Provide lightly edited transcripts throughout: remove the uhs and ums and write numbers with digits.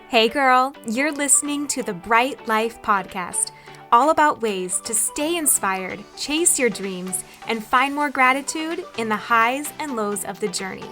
Hey girl, you're listening to the Bright Life Podcast, all about ways to stay inspired, chase your dreams, and find more gratitude in the highs and lows of the journey.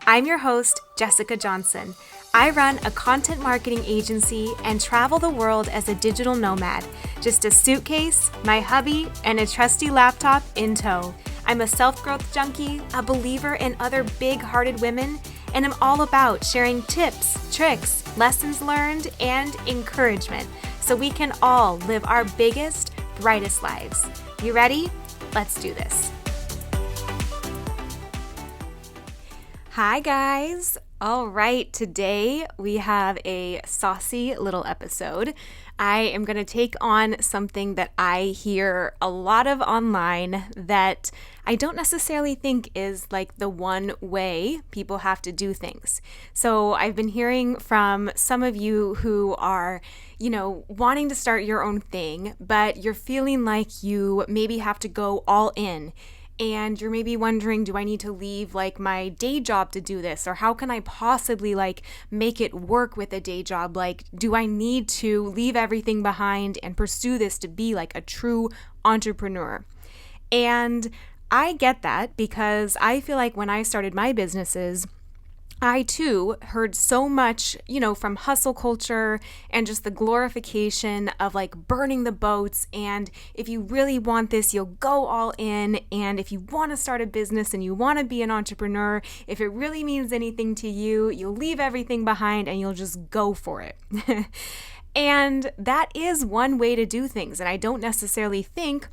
I'm your host, Jessica Johnson. I run a content marketing agency and travel the world as a digital nomad, just a suitcase, my hubby, and a trusty laptop in tow. I'm a self-growth junkie, a believer in other big-hearted women, and I'm all about sharing tips, tricks, lessons learned, and encouragement so we can all live our biggest, brightest lives. You ready? Let's do this. Hi guys. All right, today we have a saucy little episode. I am going to take on something that I hear a lot of online that I don't necessarily think is like the one way people have to do things. So I've been hearing from some of you who are, wanting to start your own thing, but you're feeling like you maybe have to go all in. And you're maybe wondering, do I need to leave like my day job to do this? Or how can I possibly make it work with a day job? Do I need to leave everything behind and pursue this to be like a true entrepreneur? And I get that because I feel like when I started my businesses, I too heard so much, from hustle culture and just the glorification of burning the boats. And if you really want this, you'll go all in. And if you want to start a business and you want to be an entrepreneur, if it really means anything to you, you'll leave everything behind and you'll just go for it. And that is one way to do things. And I don't necessarily think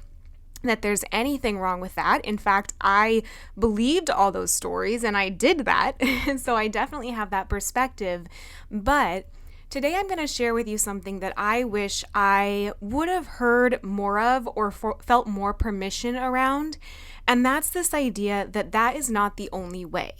that there's anything wrong with that. In fact, I believed all those stories and I did that. So I definitely have that perspective. But today I'm going to share with you something that I wish I would have heard more of or felt more permission around. And that's this idea that that is not the only way.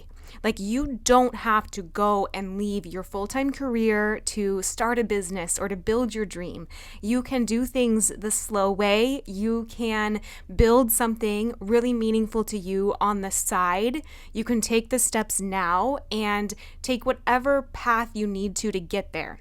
You don't have to go and leave your full-time career to start a business or to build your dream. You can do things the slow way. You can build something really meaningful to you on the side. You can take the steps now and take whatever path you need to get there.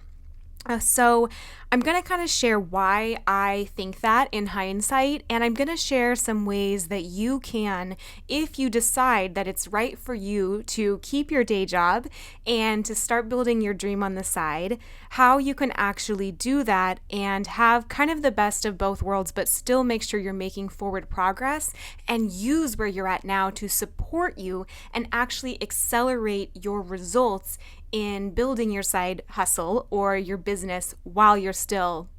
So I'm going to kind of share why I think that in hindsight, and I'm going to share some ways that you can, if you decide that it's right for you to keep your day job and to start building your dream on the side, how you can actually do that and have kind of the best of both worlds, but still make sure you're making forward progress and use where you're at now to support you and actually accelerate your results in building your side hustle or your business while you're still,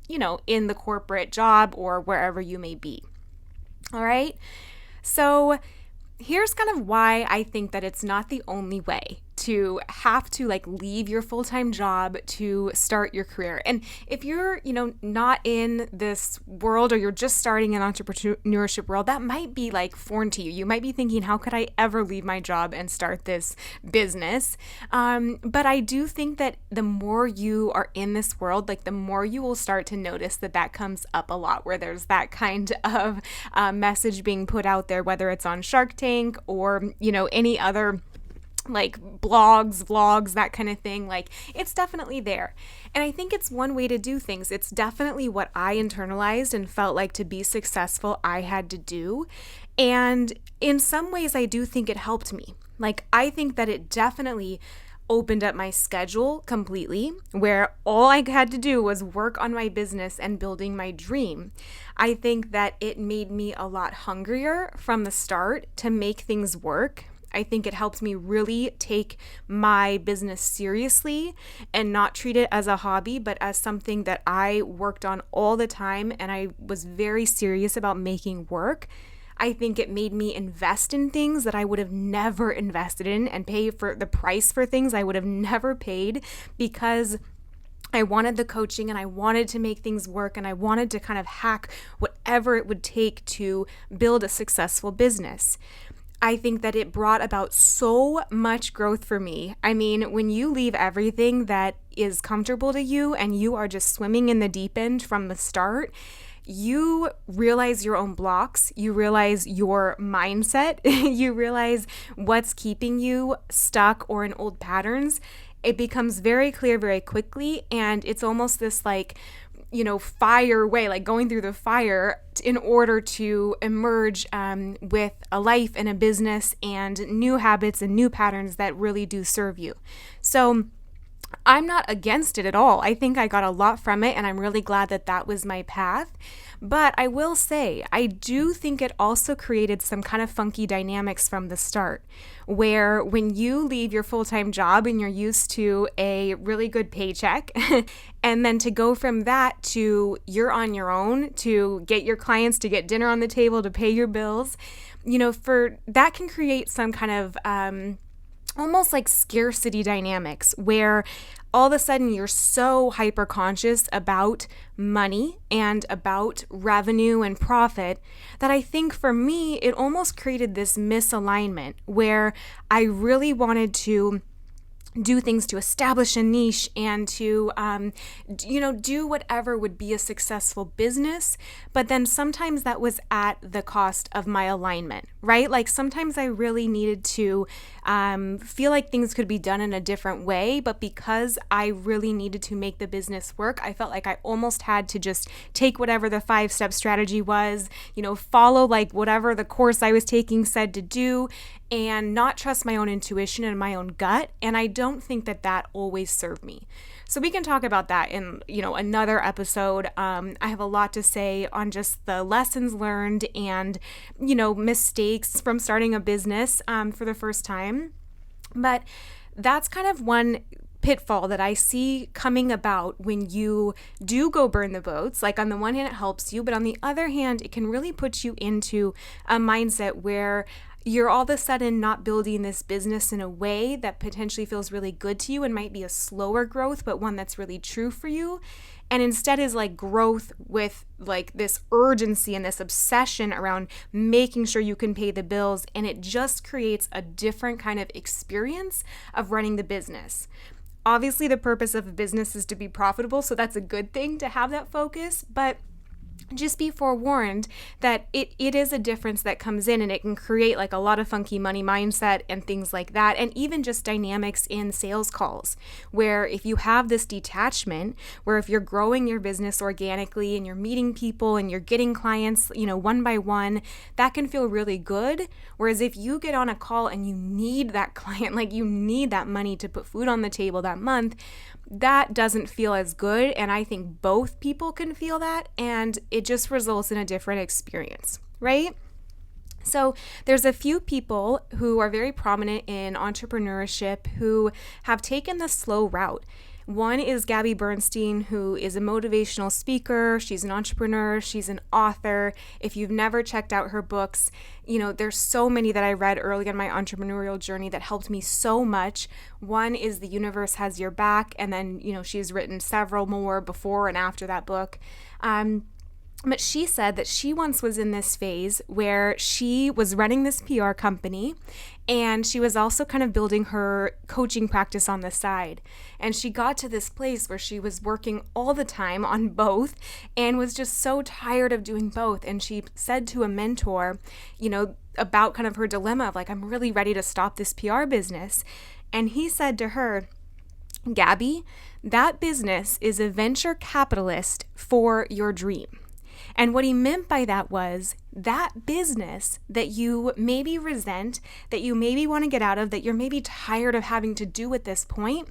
in the corporate job or wherever you may be. All right. So here's kind of why I think that it's not the only way to have to leave your full-time job to start your career. And if you're, not in this world or you're just starting an entrepreneurship world, that might be foreign to you. You might be thinking, how could I ever leave my job and start this business? But I do think that the more you are in this world, the more you will start to notice that comes up a lot, where there's that kind of message being put out there, whether it's on Shark Tank or, any other blogs, vlogs, that kind of thing. It's definitely there. And I think it's one way to do things. It's definitely what I internalized and felt like to be successful, I had to do. And in some ways, I do think it helped me. I think that it definitely opened up my schedule completely, where all I had to do was work on my business and building my dream. I think that it made me a lot hungrier from the start to make things work. I think it helped me really take my business seriously and not treat it as a hobby, but as something that I worked on all the time and I was very serious about making work. I think it made me invest in things that I would have never invested in and pay for the price for things I would have never paid, because I wanted the coaching and I wanted to make things work and I wanted to kind of hack whatever it would take to build a successful business. I think that it brought about so much growth for me. I mean, when you leave everything that is comfortable to you and you are just swimming in the deep end from the start, you realize your own blocks, you realize your mindset, you realize what's keeping you stuck or in old patterns. it becomes very clear very quickly, and it's almost this like, fire way, like going through the fire in order to emerge with a life and a business and new habits and new patterns that really do serve you. So I'm not against it at all. I think I got a lot from it, and I'm really glad that that was my path. But I will say, I do think it also created some kind of funky dynamics from the start, where when you leave your full-time job and you're used to a really good paycheck, and then to go from that to you're on your own to get your clients, to get dinner on the table, to pay your bills, for that can create some kind of almost like scarcity dynamics, where all of a sudden you're so hyper conscious about money and about revenue and profit that I think for me, it almost created this misalignment where I really wanted to do things to establish a niche and to, do whatever would be a successful business. But then sometimes that was at the cost of my alignment, right? Like sometimes I really needed to feel like things could be done in a different way. But because I really needed to make the business work, I felt like I almost had to just take whatever the 5-step strategy was, follow like whatever the course I was taking said to do, and not trust my own intuition and my own gut. And I don't think that that always served me. So we can talk about that in, another episode. I have a lot to say on just the lessons learned and, mistakes from starting a business for the first time. But that's kind of one pitfall that I see coming about when you do go burn the boats. Like on the one hand, it helps you, but on the other hand, it can really put you into a mindset where you're all of a sudden not building this business in a way that potentially feels really good to you and might be a slower growth, but one that's really true for you. And instead is like growth with like this urgency and this obsession around making sure you can pay the bills. And it just creates a different kind of experience of running the business. Obviously, the purpose of a business is to be profitable, so that's a good thing to have that focus, but just be forewarned that it is a difference that comes in, and it can create like a lot of funky money mindset and things like that. And even just dynamics in sales calls, where if you have this detachment, where if you're growing your business organically and you're meeting people and you're getting clients, one by one, that can feel really good. Whereas if you get on a call and you need that client, like you need that money to put food on the table that month, that doesn't feel as good. And I think both people can feel that, and it just results in a different experience, right? So there's a few people who are very prominent in entrepreneurship who have taken the slow route. One is Gabby Bernstein, who is a motivational speaker. She's an entrepreneur. She's an author. If you've never checked out her books, there's so many that I read early in my entrepreneurial journey that helped me so much. One is The Universe Has Your Back, and then, she's written several more before and after that book. But she said that she once was in this phase where she was running this PR company, and she was also kind of building her coaching practice on the side. And she got to this place where she was working all the time on both and was just so tired of doing both. And she said to a mentor, about kind of her dilemma of like, I'm really ready to stop this PR business. And he said to her, Gabby, that business is a venture capitalist for your dream. And what he meant by that was that business that you maybe resent, that you maybe want to get out of, that you're maybe tired of having to do at this point,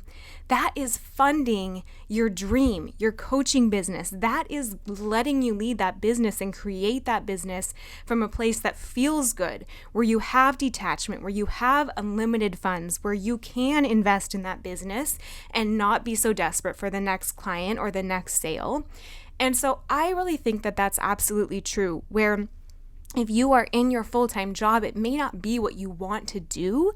that is funding your dream, your coaching business. That is letting you lead that business and create that business from a place that feels good, where you have detachment, where you have unlimited funds, where you can invest in that business and not be so desperate for the next client or the next sale. And so I really think that that's absolutely true, where if you are in your full-time job, it may not be what you want to do,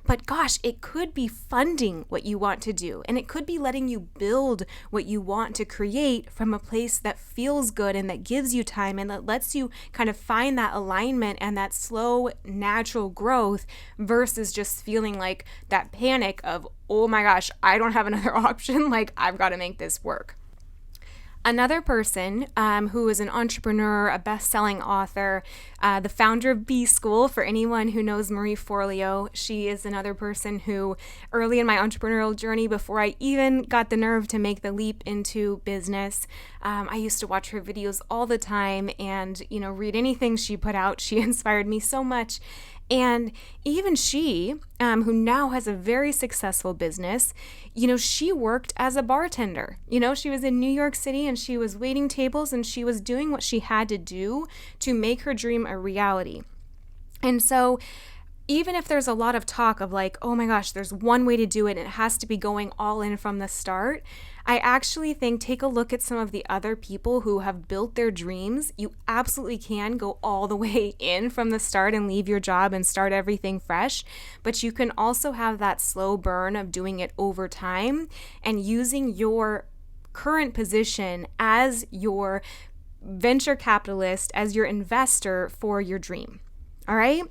but gosh, it could be funding what you want to do. And it could be letting you build what you want to create from a place that feels good and that gives you time and that lets you kind of find that alignment and that slow, natural growth versus just feeling like that panic of, oh my gosh, I don't have another option. Like I've got to make this work. Another person who is an entrepreneur, a best-selling author, the founder of B School, for anyone who knows Marie Forleo, she is another person who early in my entrepreneurial journey, before I even got the nerve to make the leap into business, I used to watch her videos all the time and, read anything she put out. She inspired me so much. And even she, who now has a very successful business, she worked as a bartender. She was in New York City and she was waiting tables and she was doing what she had to do to make her dream a reality. And so even if there's a lot of talk of like, oh my gosh, there's one way to do it and it has to be going all in from the start, I actually think take a look at some of the other people who have built their dreams. You absolutely can go all the way in from the start and leave your job and start everything fresh, but you can also have that slow burn of doing it over time and using your current position as your venture capitalist, as your investor for your dream. All right?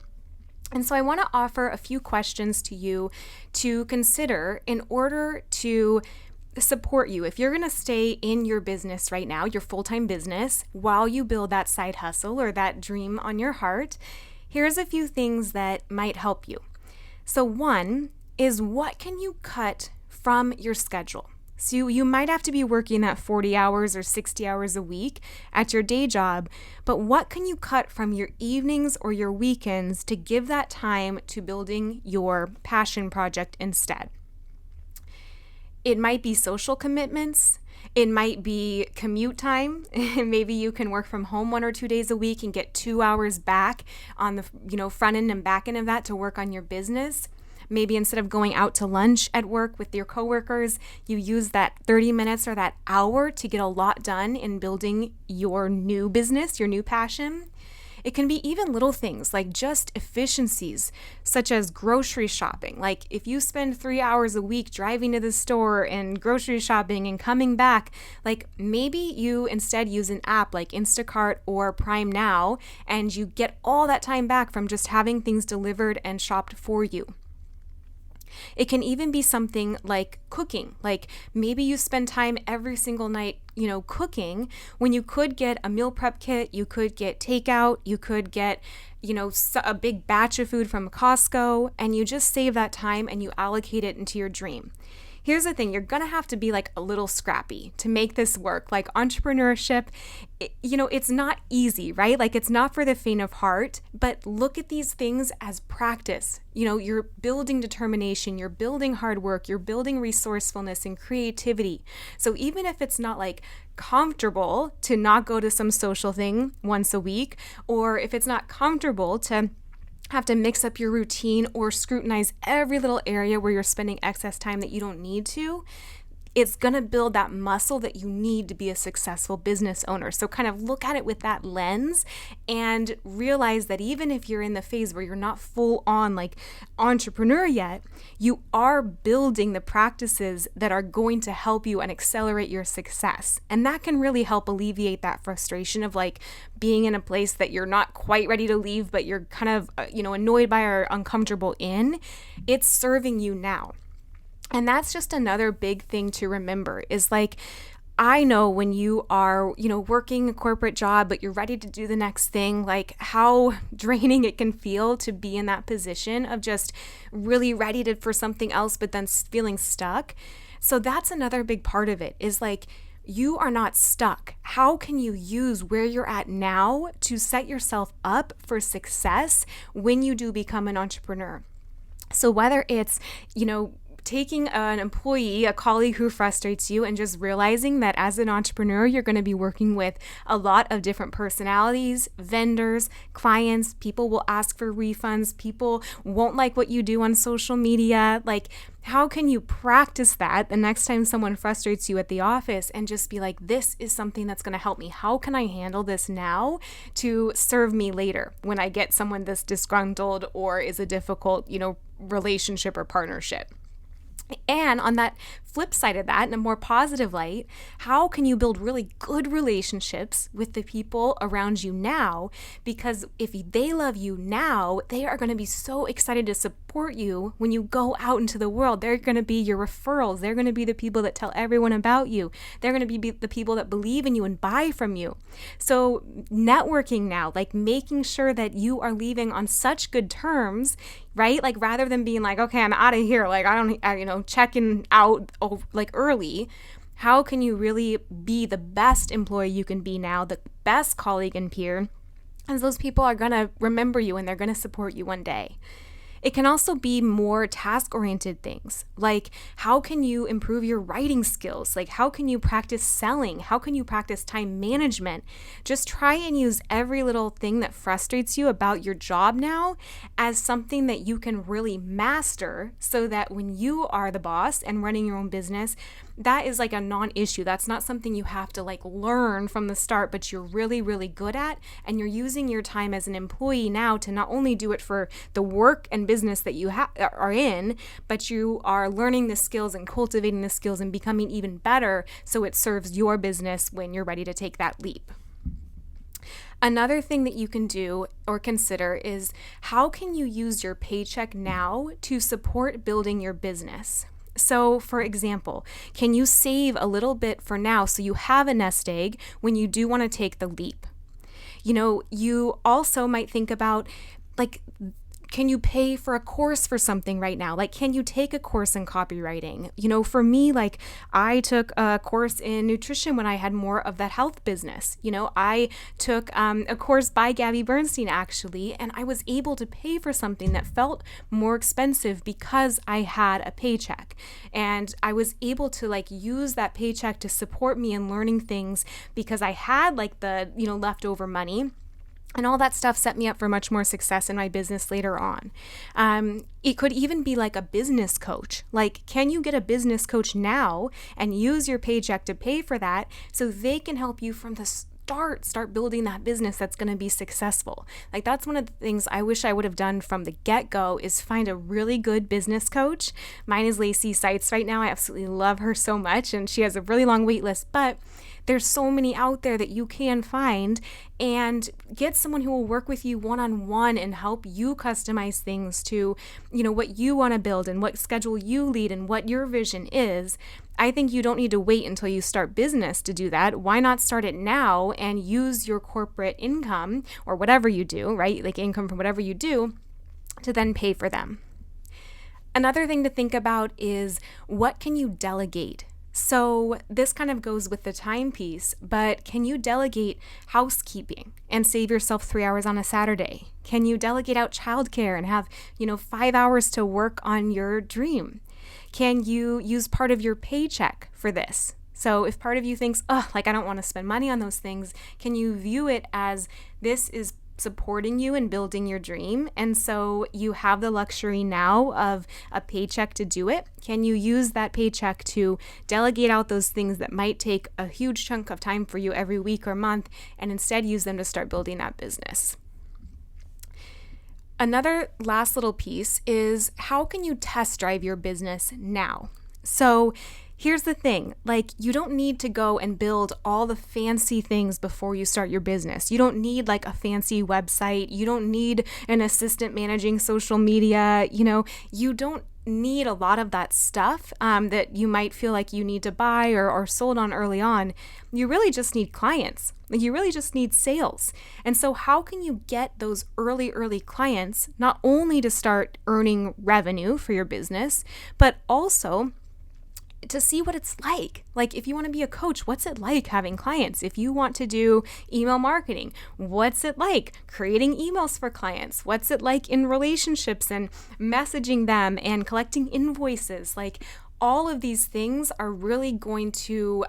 And so I want to offer a few questions to you to consider in order to support you. If you're going to stay in your business right now, your full-time business, while you build that side hustle or that dream on your heart, here's a few things that might help you. So one is, what can you cut from your schedule? So you might have to be working that 40 hours or 60 hours a week at your day job, but what can you cut from your evenings or your weekends to give that time to building your passion project instead? It might be social commitments. It might be commute time. Maybe you can work from home 1 or 2 days a week and get 2 hours back on the front end and back end of that to work on your business. Maybe instead of going out to lunch at work with your coworkers, you use that 30 minutes or that hour to get a lot done in building your new business, your new passion. It can be even little things like just efficiencies, such as grocery shopping. Like if you spend 3 hours a week driving to the store and grocery shopping and coming back, like maybe you instead use an app like Instacart or Prime Now, and you get all that time back from just having things delivered and shopped for you. It can even be something like cooking. Like maybe you spend time every single night, cooking, when you could get a meal prep kit, you could get takeout, you could get, a big batch of food from Costco, and you just save that time and you allocate it into your dream. Here's the thing, you're going to have to be like a little scrappy to make this work. Like entrepreneurship, it's not easy, right? Like it's not for the faint of heart, but look at these things as practice. You're building determination, you're building hard work, you're building resourcefulness and creativity. So even if it's not like comfortable to not go to some social thing once a week, or if it's not comfortable to have to mix up your routine or scrutinize every little area where you're spending excess time that you don't need to, it's going to build that muscle that you need to be a successful business owner. So kind of look at it with that lens and realize that even if you're in the phase where you're not full on like entrepreneur yet, you are building the practices that are going to help you and accelerate your success. And that can really help alleviate that frustration of like being in a place that you're not quite ready to leave, but you're kind of, annoyed by or uncomfortable in. It's serving you now. And that's just another big thing to remember is like, I know when you are, working a corporate job, but you're ready to do the next thing, like how draining it can feel to be in that position of just really ready for something else, but then feeling stuck. So that's another big part of it is like, you are not stuck. How can you use where you're at now to set yourself up for success when you do become an entrepreneur? So whether it's, taking an employee, a colleague who frustrates you, and just realizing that as an entrepreneur, you're going to be working with a lot of different personalities, vendors, clients. People will ask for refunds. People won't like what you do on social media. Like, how can you practice that the next time someone frustrates you at the office and just be like, this is something that's going to help me. How can I handle this now to serve me later when I get someone that's disgruntled or is a difficult, relationship or partnership? And on that flip side of that, in a more positive light, how can you build really good relationships with the people around you now? Because if they love you now, they are going to be so excited to support you when you go out into the world. They're going to be your referrals. They're going to be the people that tell everyone about you. They're going to be the people that believe in you and buy from you. So networking now, like making sure that you are leaving on such good terms, right? Like rather than being like, okay, I'm out of here. Like checking out like early. How can you really be the best employee you can be now, the best colleague and peer? As those people are going to remember you and they're going to support you one day. It can also be more task-oriented things, like how can you improve your writing skills? Like how can you practice selling? How can you practice time management? Just try and use every little thing that frustrates you about your job now as something that you can really master so that when you are the boss and running your own business, that is like a non-issue. That's not something you have to like learn from the start, but you're really, really good at, and you're using your time as an employee now to not only do it for the work and business that you are in, but you are learning the skills and cultivating the skills and becoming even better so it serves your business when you're ready to take that leap. Another thing that you can do or consider is how can you use your paycheck now to support building your business? So, for example, can you save a little bit for now so you have a nest egg when you do want to take the leap? You also might think about, like, can you pay for a course for something right now? Like, can you take a course in copywriting? For me, like, I took a course in nutrition when I had more of that health business. I took a course by Gabby Bernstein, actually, and I was able to pay for something that felt more expensive because I had a paycheck. And I was able to, like, use that paycheck to support me in learning things because I had, like, the, leftover money. And all that stuff set me up for much more success in my business later on. It could even be like a business coach. Like, can you get a business coach now and use your paycheck to pay for that so they can help you from the start building that business that's going to be successful? Like, that's one of the things I wish I would have done from the get-go, is find a really good business coach. Mine is Lacey Seitz right now. I absolutely love her so much, and she has a really long wait list, but there's so many out there that you can find, and get someone who will work with you one-on-one and help you customize things to, what you want to build and what schedule you lead and what your vision is. I think you don't need to wait until you start business to do that. Why not start it now and use your corporate income or whatever you do, right? Like income from whatever you do, to then pay for them. Another thing to think about is, what can you delegate? So this kind of goes with the time piece, but can you delegate housekeeping and save yourself 3 hours on a Saturday? Can you delegate out childcare and have, 5 hours to work on your dream? Can you use part of your paycheck for this? So if part of you thinks, I don't want to spend money on those things, can you view it as this is supporting you and building your dream, and so you have the luxury now of a paycheck to do it? Can you use that paycheck to delegate out those things that might take a huge chunk of time for you every week or month, and instead use them to start building that business? Another last little piece is, how can you test drive your business now? So here's the thing, like, you don't need to go and build all the fancy things before you start your business. You don't need like a fancy website. You don't need an assistant managing social media. You don't need a lot of that stuff that you might feel like you need to buy or sold on early on. You really just need clients. Like, you really just need sales. And so how can you get those early clients, not only to start earning revenue for your business, but also to see what it's like. Like, if you want to be a coach, what's it like having clients? If you want to do email marketing, what's it like creating emails for clients? What's it like in relationships and messaging them and collecting invoices? Like, all of these things are really going to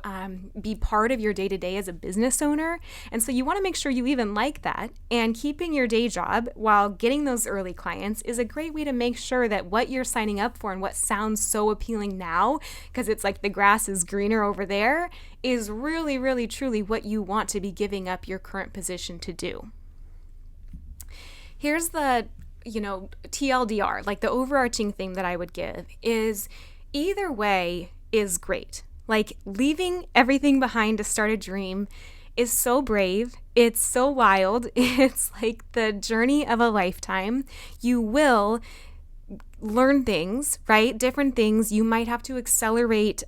be part of your day-to-day as a business owner. And so you want to make sure you even like that. And keeping your day job while getting those early clients is a great way to make sure that what you're signing up for and what sounds so appealing now, because it's like the grass is greener over there, is really, really, truly what you want to be giving up your current position to do. Here's the, TLDR, like the overarching thing that I would give is, either way, is great. Like, leaving everything behind to start a dream is so brave. It's so wild. It's like the journey of a lifetime. You will learn things, right? Different things. You might have to accelerate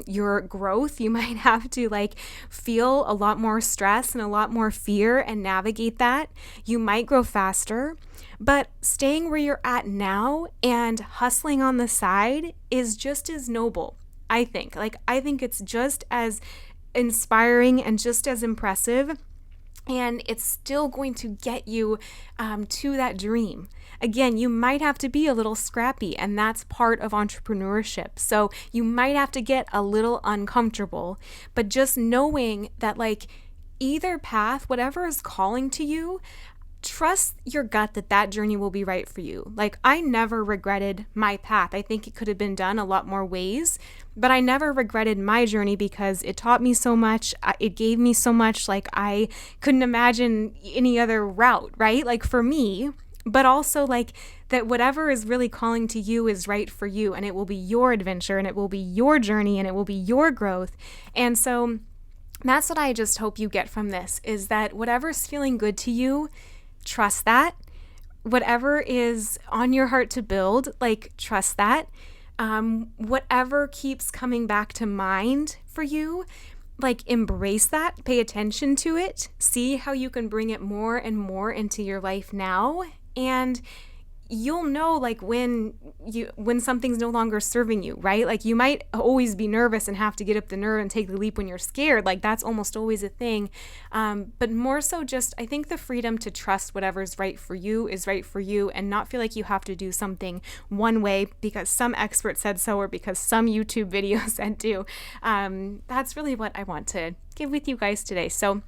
your growth. You might have to feel a lot more stress and a lot more fear and navigate that. You might grow faster, but staying where you're at now and hustling on the side is just as noble, I think. I think it's just as inspiring and just as impressive. And it's still going to get you to that dream. Again, you might have to be a little scrappy, and that's part of entrepreneurship. So you might have to get a little uncomfortable, but just knowing that either path, whatever is calling to you, trust your gut that journey will be right for you. I never regretted my path. I think it could have been done a lot more ways, but I never regretted my journey because it taught me so much. It gave me so much. I couldn't imagine any other route, right? For me, but also that whatever is really calling to you is right for you, and it will be your adventure, and it will be your journey, and it will be your growth. And so that's what I just hope you get from this, is that whatever's feeling good to you, trust that. Whatever is on your heart to build, trust that. Whatever keeps coming back to mind for you, embrace that, pay attention to it, see how you can bring it more and more into your life now. And you'll know when something's no longer serving you, right? You might always be nervous and have to get up the nerve and take the leap when you're scared. That's almost always a thing. But more so just, I think the freedom to trust whatever's right for you is right for you, and not feel like you have to do something one way because some expert said so or because some YouTube video said to. That's really what I want to give with you guys today. So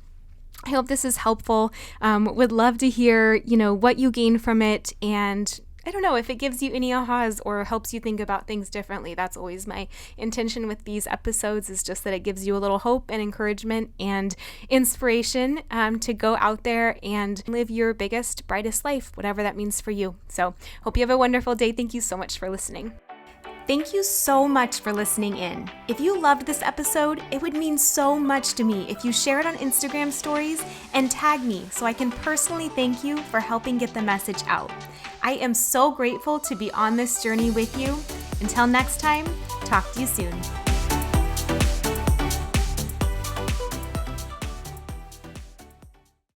I hope this is helpful. Would love to hear, what you gain from it. And I don't know if it gives you any ahas or helps you think about things differently. That's always my intention with these episodes, is just that it gives you a little hope and encouragement and inspiration to go out there and live your biggest, brightest life, whatever that means for you. So hope you have a wonderful day. Thank you so much for listening. Thank you so much for listening in. If you loved this episode, it would mean so much to me if you share it on Instagram stories and tag me so I can personally thank you for helping get the message out. I am so grateful to be on this journey with you. Until next time, talk to you soon.